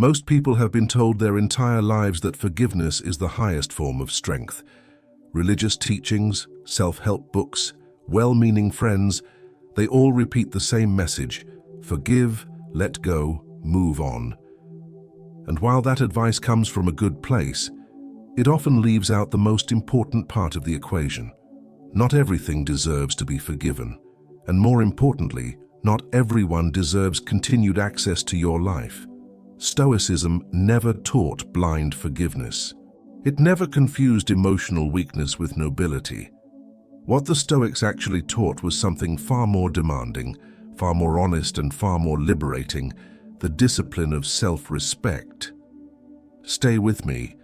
Most people have been told their entire lives that forgiveness is the highest form of strength. Religious teachings, self-help books, well-meaning friends, they all repeat the same message: forgive, let go, move on. And while that advice comes from a good place, it often leaves out the most important part of the equation. Not everything deserves to be forgiven, and more importantly, not everyone deserves continued access to your life. Stoicism never taught blind forgiveness. It never confused emotional weakness with nobility. What the Stoics actually taught was something far more demanding, far more honest, and far more liberating: the discipline of self-respect. Stay with me,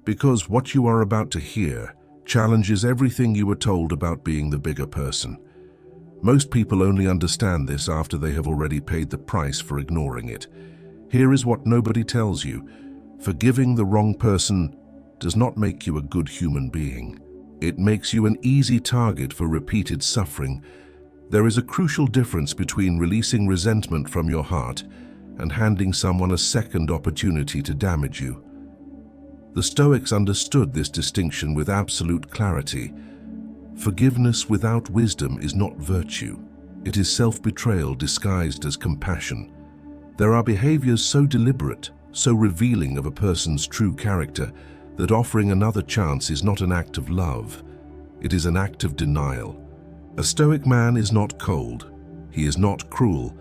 because what you are about to hear challenges everything you were told about being the bigger person. Most people only understand this after they have already paid the price for ignoring it. Here is what nobody tells you: forgiving the wrong person does not make you a good human being. It makes you an easy target for repeated suffering. There is a crucial difference between releasing resentment from your heart and handing someone a second opportunity to damage you. The Stoics understood this distinction with absolute clarity. Forgiveness without wisdom is not virtue. It is self-betrayal disguised as compassion. There are behaviors so deliberate, so revealing of a person's true character, that offering another chance is not an act of love. It is an act of denial. A Stoic man is not cold. He is not cruel.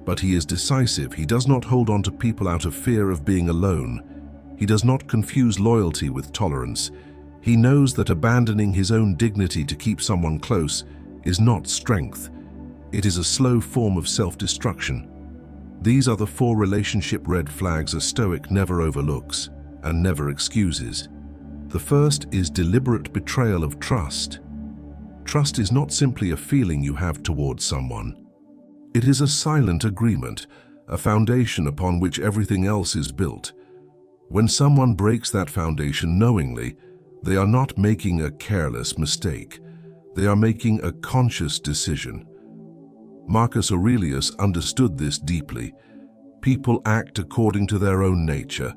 But he is decisive. He does not hold on to people out of fear of being alone. He does not confuse loyalty with tolerance. He knows that abandoning his own dignity to keep someone close is not strength. It is a slow form of self-destruction. These are the 4 relationship red flags a Stoic never overlooks and never excuses. The first is deliberate betrayal of trust. Trust is not simply a feeling you have towards someone. It is a silent agreement, a foundation upon which everything else is built. When someone breaks that foundation knowingly, they are not making a careless mistake. They are making a conscious decision. Marcus Aurelius understood this deeply. People act according to their own nature,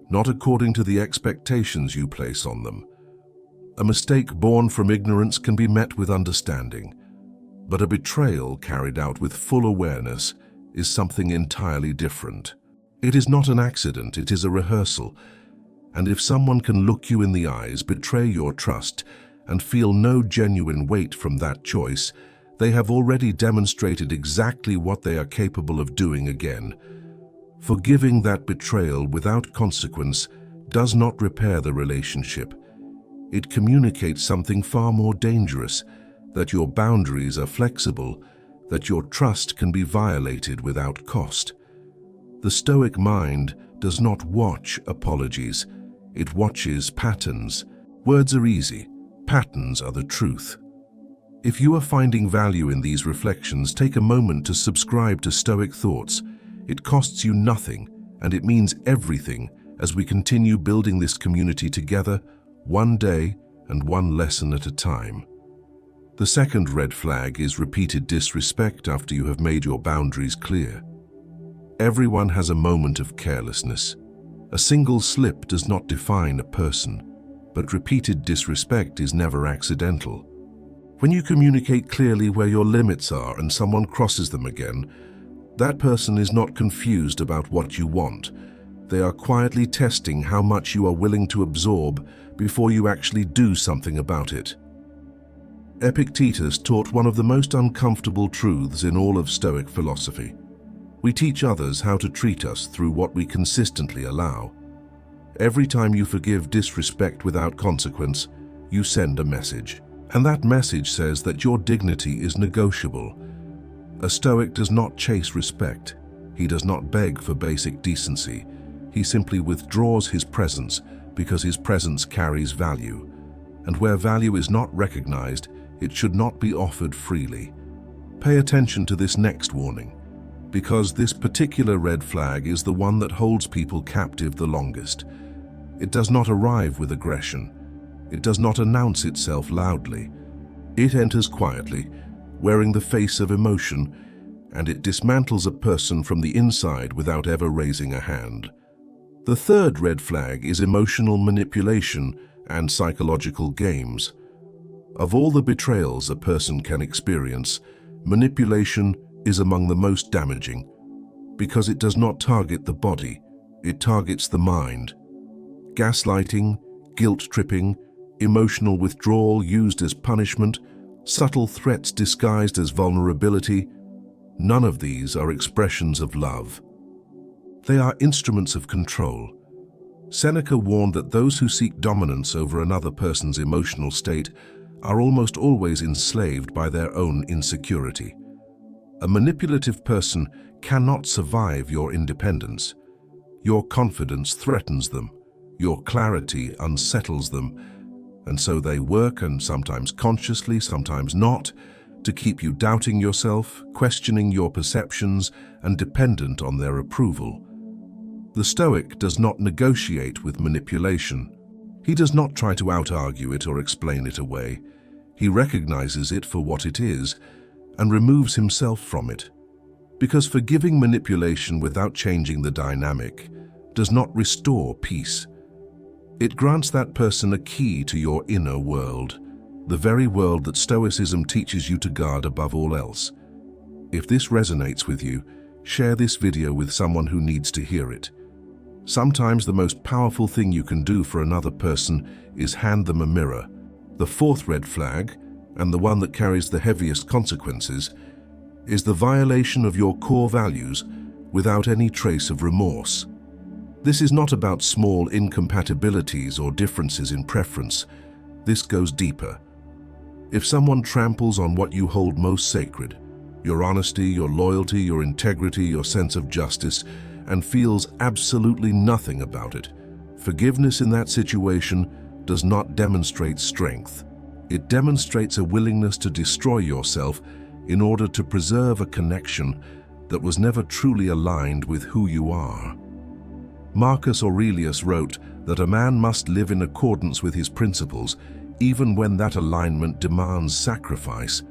not according to the expectations you place on them. A mistake born from ignorance can be met with understanding, but a betrayal carried out with full awareness is something entirely different. It is not an accident, it is a rehearsal. And if someone can look you in the eyes, betray your trust, and feel no genuine weight from that choice, they have already demonstrated exactly what they are capable of doing again. Forgiving that betrayal without consequence does not repair the relationship. It communicates something far more dangerous: that your boundaries are flexible, that your trust can be violated without cost. The Stoic mind does not watch apologies, it watches patterns. Words are easy, patterns are the truth. If you are finding value in these reflections, take a moment to subscribe to Stoic Thoughts. It costs you nothing, and it means everything as we continue building this community together, one day and one lesson at a time. The second red flag is repeated disrespect after you have made your boundaries clear. Everyone has a moment of carelessness. A single slip does not define a person, but repeated disrespect is never accidental. When you communicate clearly where your limits are and someone crosses them again, that person is not confused about what you want. They are quietly testing how much you are willing to absorb before you actually do something about it. Epictetus taught one of the most uncomfortable truths in all of Stoic philosophy. We teach others how to treat us through what we consistently allow. Every time you forgive disrespect without consequence, you send a message. And that message says that your dignity is negotiable. A Stoic does not chase respect. He does not beg for basic decency. He simply withdraws his presence because his presence carries value. And where value is not recognized, it should not be offered freely. Pay attention to this next warning, because this particular red flag is the one that holds people captive the longest. It does not arrive with aggression. It does not announce itself loudly. It enters quietly, wearing the face of emotion, and it dismantles a person from the inside without ever raising a hand. The third red flag is emotional manipulation and psychological games. Of all the betrayals a person can experience, manipulation is among the most damaging, because it does not target the body, it targets the mind. Gaslighting, guilt-tripping, emotional withdrawal used as punishment, subtle threats disguised as vulnerability, none of these are expressions of love. They are instruments of control. Seneca warned that those who seek dominance over another person's emotional state are almost always enslaved by their own insecurity. A manipulative person cannot survive your independence. Your confidence threatens them, your clarity unsettles them, and so they work, and sometimes consciously, sometimes not, to keep you doubting yourself, questioning your perceptions, and dependent on their approval. The Stoic does not negotiate with manipulation. He does not try to out-argue it or explain it away. He recognizes it for what it is and removes himself from it. Because forgiving manipulation without changing the dynamic does not restore peace. It grants that person a key to your inner world, the very world that Stoicism teaches you to guard above all else. If this resonates with you, share this video with someone who needs to hear it. Sometimes the most powerful thing you can do for another person is hand them a mirror. The fourth red flag, and the one that carries the heaviest consequences, is the violation of your core values without any trace of remorse. This is not about small incompatibilities or differences in preference. This goes deeper. If someone tramples on what you hold most sacred, your honesty, your loyalty, your integrity, your sense of justice, and feels absolutely nothing about it, forgiveness in that situation does not demonstrate strength. It demonstrates a willingness to destroy yourself in order to preserve a connection that was never truly aligned with who you are. Marcus Aurelius wrote that a man must live in accordance with his principles, even when that alignment demands sacrifice,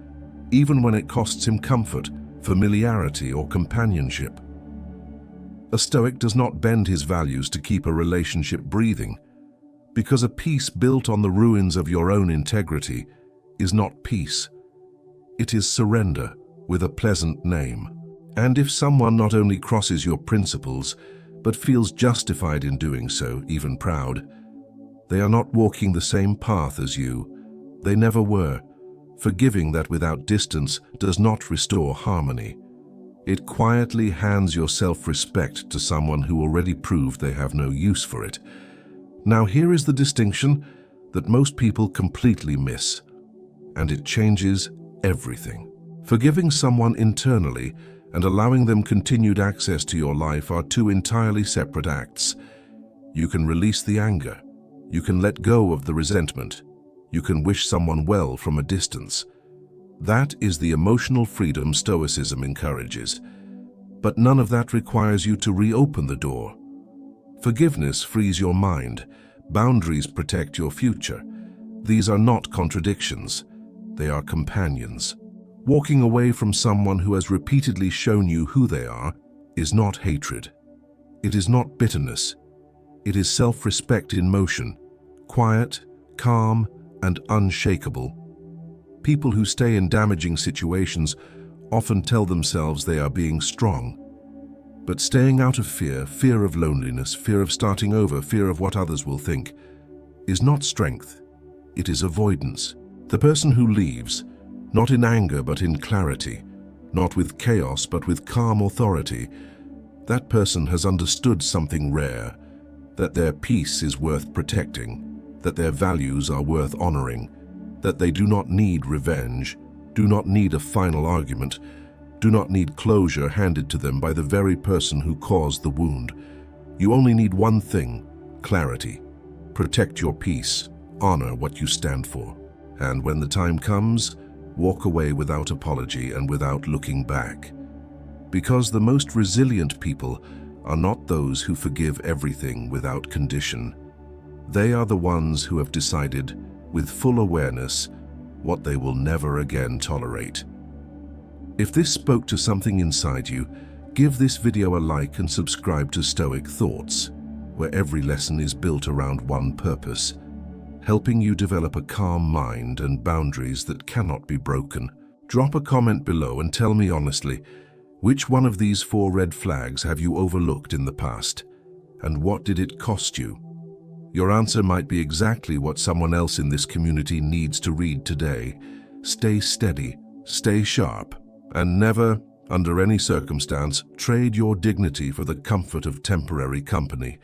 even when it costs him comfort, familiarity, or companionship. A Stoic does not bend his values to keep a relationship breathing, because a peace built on the ruins of your own integrity is not peace. It is surrender with a pleasant name. And if someone not only crosses your principles, but feels justified in doing so, even proud, they are not walking the same path as you. They never were. Forgiving that without distance does not restore harmony. It quietly hands your self-respect to someone who already proved they have no use for it. Now here is the distinction that most people completely miss, and it changes everything. Forgiving someone internally and allowing them continued access to your life are two entirely separate acts. You can release the anger. You can let go of the resentment. You can wish someone well from a distance. That is the emotional freedom Stoicism encourages. But none of that requires you to reopen the door. Forgiveness frees your mind. Boundaries protect your future. These are not contradictions. They are companions. Walking away from someone who has repeatedly shown you who they are is not hatred. It is not bitterness. It is self-respect in motion, quiet, calm, and unshakable. People who stay in damaging situations often tell themselves they are being strong. But staying out of fear, fear of loneliness, fear of starting over, fear of what others will think, is not strength. It is avoidance. The person who leaves, not in anger but in clarity, not with chaos but with calm authority, that person has understood something rare, that their peace is worth protecting, that their values are worth honoring, that they do not need revenge, do not need a final argument, do not need closure handed to them by the very person who caused the wound. You only need one thing: clarity. Protect your peace, honor what you stand for, and when the time comes, walk away without apology and without looking back. Because the most resilient people are not those who forgive everything without condition. They are the ones who have decided, with full awareness, what they will never again tolerate. If this spoke to something inside you, give this video a like and subscribe to Stoic Thoughts. where every lesson is built around one purpose, helping you develop a calm mind and boundaries that cannot be broken. Drop a comment below and tell me honestly, which one of these 4 red flags have you overlooked in the past? And what did it cost you? Your answer might be exactly what someone else in this community needs to read today. Stay steady, stay sharp, and never, under any circumstance, trade your dignity for the comfort of temporary company.